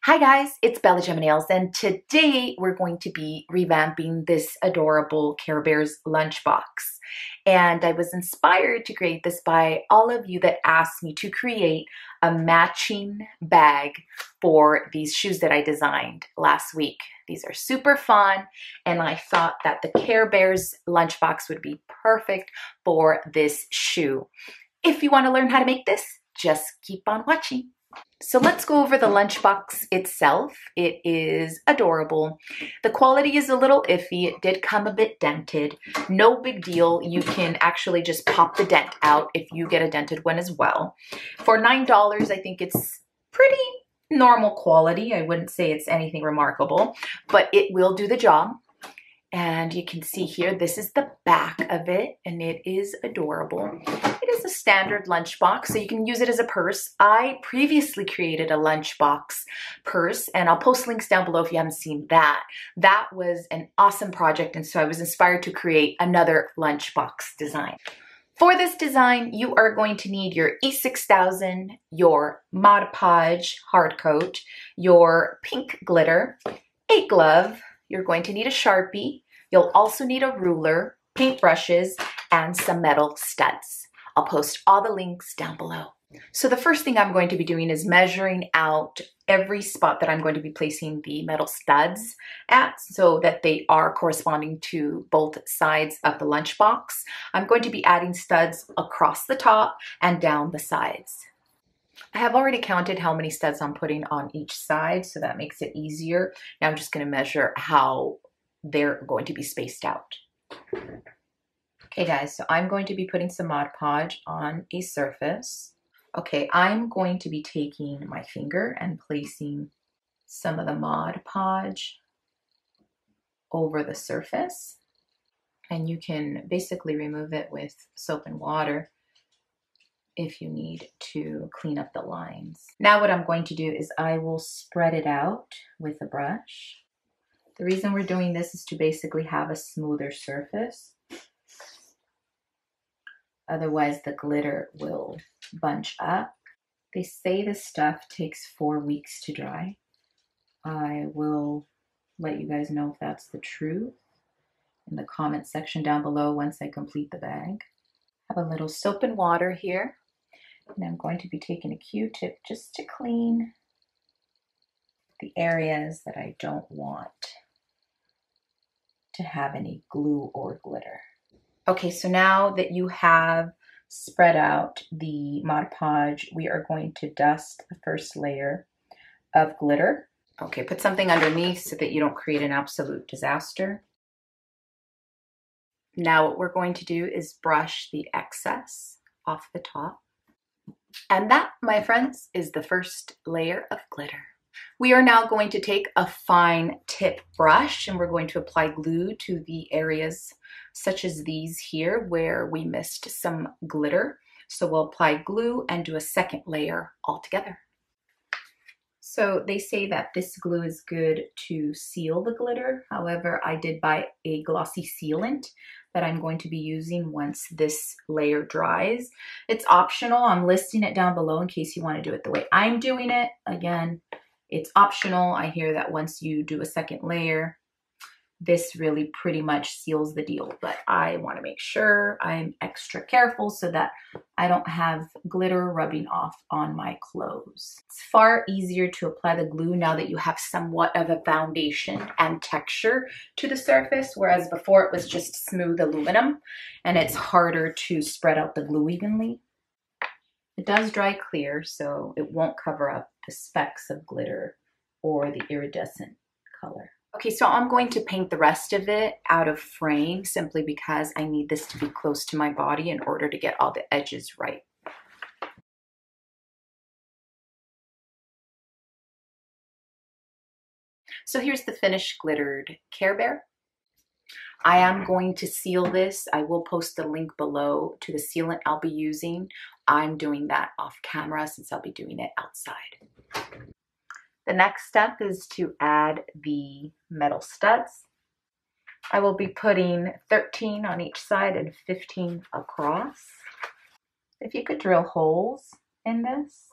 Hi guys, it's BellaGemaNails, and today we're going to be revamping this adorable CareBears lunchbox. And I was inspired to create this by all of you that asked me to create a matching bag for these shoes that I designed last week. These are super fun, and I thought that the CareBears lunchbox would be perfect for this shoe. If you want to learn how to make this, just keep on watching. So let's go over the lunchbox itself. It is adorable. The quality is a little iffy. It did come a bit dented. No big deal. You can actually just pop the dent out if you get a dented one as well. For $9, I think it's pretty normal quality. I wouldn't say it's anything remarkable, but it will do the job. And you can see here, this is the back of it, and it is adorable. It is a standard lunchbox, so you can use it as a purse. I previously created a lunchbox purse, and I'll post links down below if you haven't seen that. That was an awesome project, and so I was inspired to create another lunchbox design. For this design, you are going to need your E6000, your Mod Podge hard coat, your pink glitter, a glove. You're going to need a Sharpie. You'll also need a ruler, paintbrushes, and some metal studs. I'll post all the links down below. So the first thing I'm going to be doing is measuring out every spot that I'm going to be placing the metal studs at so that they are corresponding to both sides of the lunchbox. I'm going to be adding studs across the top and down the sides. I have already counted how many studs I'm putting on each side, so that makes it easier. Now I'm just going to measure how they're going to be spaced out. Okay guys, so I'm going to be putting some Mod Podge on a surface. Okay, I'm going to be taking my finger and placing some of the Mod Podge over the surface. And you can basically remove it with soap and water if you need to clean up the lines. Now what I'm going to do is I will spread it out with a brush. The reason we're doing this is to basically have a smoother surface. Otherwise the glitter will bunch up. They say this stuff takes 4 weeks to dry. I will let you guys know if that's the truth in the comment section down below once I complete the bag. I have a little soap and water here. And I'm going to be taking a Q-tip just to clean the areas that I don't want to have any glue or glitter. Okay, so now that you have spread out the Mod Podge, we are going to dust the first layer of glitter. Okay, put something underneath so that you don't create an absolute disaster. Now what we're going to do is brush the excess off the top. And that, my friends, is the first layer of glitter. We are now going to take a fine tip brush and we're going to apply glue to the areas such as these here where we missed some glitter. So we'll apply glue and do a second layer altogether. So they say that this glue is good to seal the glitter. However, I did buy a glossy sealant that I'm going to be using once this layer dries. It's optional. I'm listing it down below in case you want to do it the way I'm doing it. Again, it's optional. I hear that once you do a second layer, this really pretty much seals the deal, but I want to make sure I'm extra careful so that I don't have glitter rubbing off on my clothes. It's far easier to apply the glue now that you have somewhat of a foundation and texture to the surface, whereas before it was just smooth aluminum and it's harder to spread out the glue evenly. It does dry clear, so it won't cover up the specks of glitter or the iridescent color. Okay, so I'm going to paint the rest of it out of frame simply because I need this to be close to my body in order to get all the edges right. So here's the finished glittered Care Bear. I am going to seal this. I will post the link below to the sealant I'll be using. I'm doing that off camera since I'll be doing it outside. The next step is to add the metal studs. I will be putting 13 on each side and 15 across. If you could drill holes in this,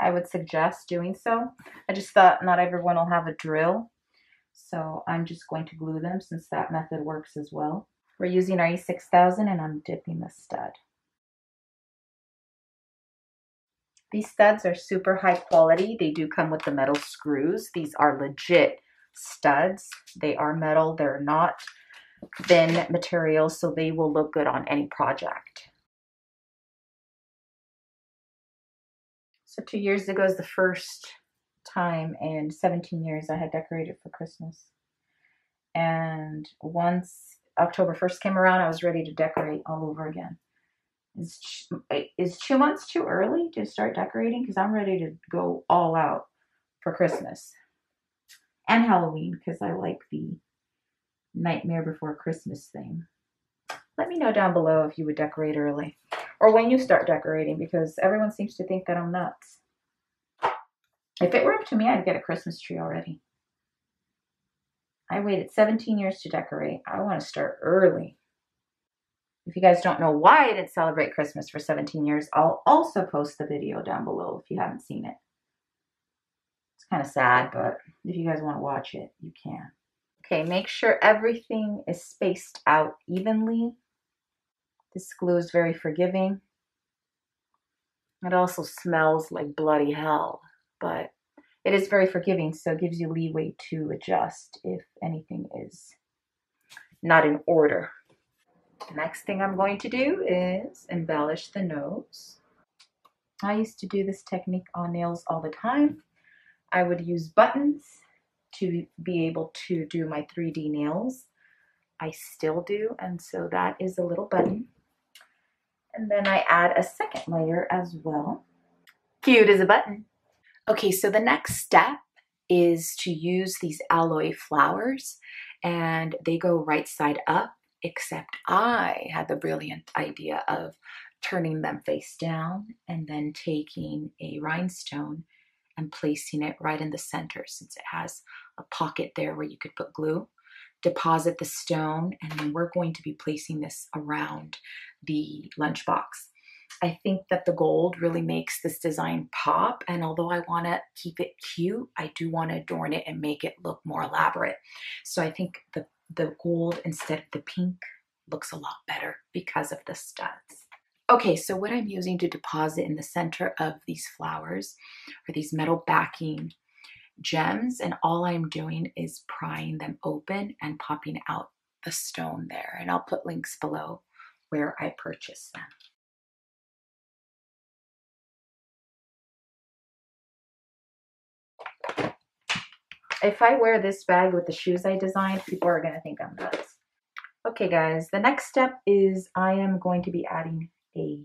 I would suggest doing so. I just thought not everyone will have a drill, so I'm just going to glue them since that method works as well. We're using our E6000 and I'm dipping the stud. These studs are super high quality. They do come with the metal screws. These are legit studs. They are metal. They're not thin material, so they will look good on any project. So 2 years ago is the first time in 17 years I had decorated for Christmas. And once October 1st came around, I was ready to decorate all over again. Is 2 months too early to start decorating? Because I'm ready to go all out for Christmas and Halloween, because I like the Nightmare Before Christmas thing. Let me know down below if you would decorate early or when you start decorating, because everyone seems to think that I'm nuts. If it were up to me, I'd get a Christmas tree already. I waited 17 years to decorate. I want to start early. If you guys don't know why I didn't celebrate Christmas for 17 years, I'll also post the video down below if you haven't seen it. It's kind of sad, but if you guys want to watch it, you can. Okay, make sure everything is spaced out evenly. This glue is very forgiving. It also smells like bloody hell, but it is very forgiving, so it gives you leeway to adjust if anything is not in order. The next thing I'm going to do is embellish the nose. I used to do this technique on nails all the time. I would use buttons to be able to do my 3D nails. I still do, and so that is a little button. And then I add a second layer as well. Cute as a button. Okay, so the next step is to use these alloy flowers, and they go right side up, except I had the brilliant idea of turning them face down and then taking a rhinestone and placing it right in the center, since it has a pocket there where you could put glue. Deposit the stone, and then we're going to be placing this around the lunchbox. I think that the gold really makes this design pop, and although I want to keep it cute, I do want to adorn it and make it look more elaborate. So I think the gold instead of the pink looks a lot better because of the studs. Okay, so what I'm using to deposit in the center of these flowers are these metal backing gems, and all I'm doing is prying them open and popping out the stone there, and I'll put links below where I purchased them. If I wear this bag with the shoes I designed, people are going to think I'm nuts. Okay guys, the next step is I am going to be adding a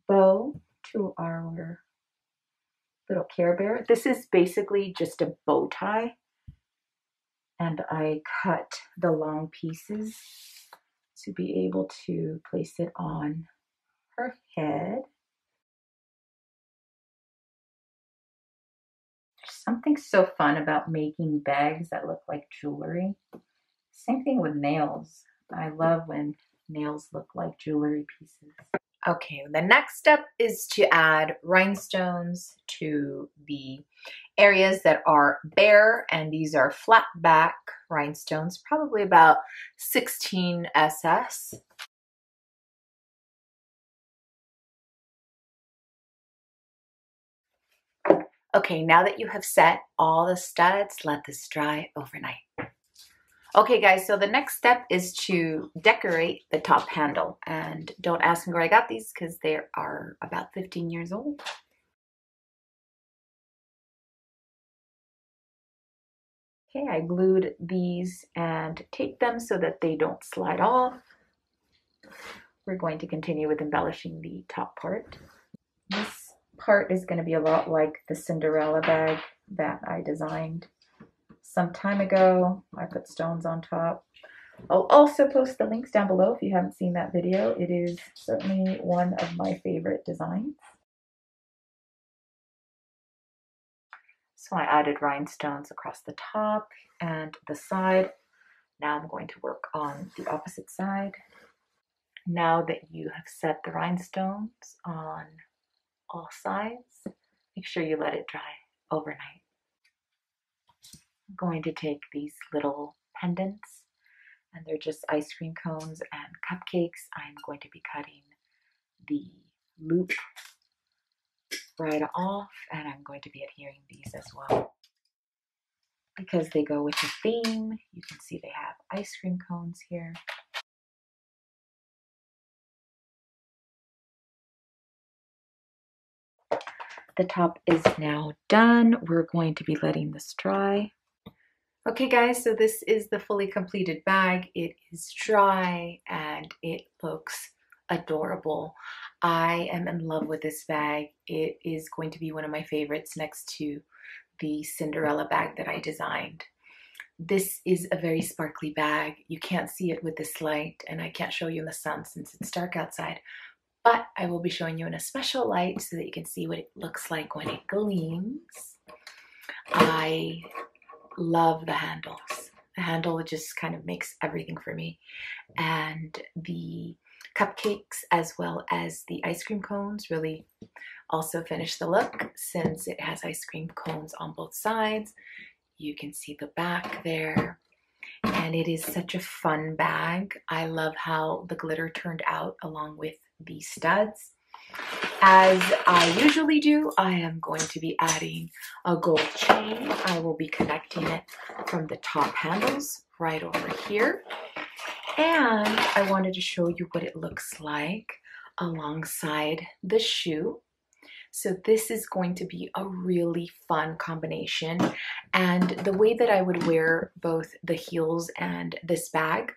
bow to our little Care Bear. This is basically just a bow tie, and I cut the long pieces to be able to place it on her head. There's something so fun about making bags that look like jewelry. Same thing with nails. I love when nails look like jewelry pieces. Okay, the next step is to add rhinestones to the areas that are bare, and these are flat back rhinestones, probably about 16 SS. Okay, now that you have set all the studs, let this dry overnight. Okay guys, so the next step is to decorate the top handle, and don't ask me where I got these because they are about 15 years old. Okay, I glued these and taped them so that they don't slide off. We're going to continue with embellishing the top part. This part is going to be a lot like the Cinderella bag that I designed some time ago. I put stones on top. I'll also post the links down below if you haven't seen that video. It is certainly one of my favorite designs. So I added rhinestones across the top and the side. Now I'm going to work on the opposite side. Now that you have set the rhinestones on all sides, make sure you let it dry overnight. I'm going to take these little pendants, and they're just ice cream cones and cupcakes. I'm going to be cutting the loop right off, and I'm going to be adhering these as well. Because they go with the theme, you can see they have ice cream cones here. The top is now done. We're going to be letting this dry. Okay guys, so this is the fully completed bag. It is dry and it looks adorable. I am in love with this bag. It is going to be one of my favorites next to the Cinderella bag that I designed. This is a very sparkly bag. You can't see it with this light, and I can't show you in the sun since it's dark outside, but I will be showing you in a special light so that you can see what it looks like when it gleams. I love the handles. The handle just kind of makes everything for me. And the cupcakes as well as the ice cream cones really also finish the look since it has ice cream cones on both sides. You can see the back there. And it is such a fun bag. I love how the glitter turned out along with the studs. As I usually do, I am going to be adding a gold chain. I will be connecting it from the top handles right over here. And I wanted to show you what it looks like alongside the shoe. So this is going to be a really fun combination. And the way that I would wear both the heels and this bag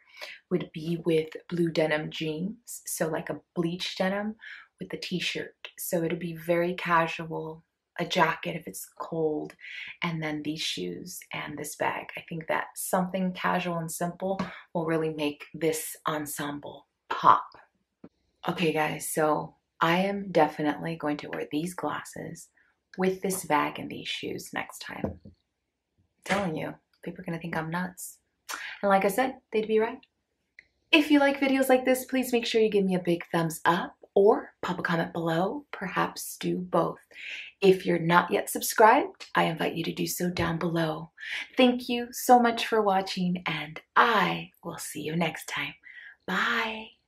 would be with blue denim jeans. So like a bleach denim with the t-shirt. So it'll be very casual, a jacket if it's cold, and then these shoes and this bag. I think that something casual and simple will really make this ensemble pop. Okay guys, so I am definitely going to wear these glasses with this bag and these shoes next time. I'm telling you, people are gonna think I'm nuts. And like I said, they'd be right. If you like videos like this, please make sure you give me a big thumbs up or pop a comment below, perhaps do both. If you're not yet subscribed, I invite you to do so down below. Thank you so much for watching, and I will see you next time. Bye.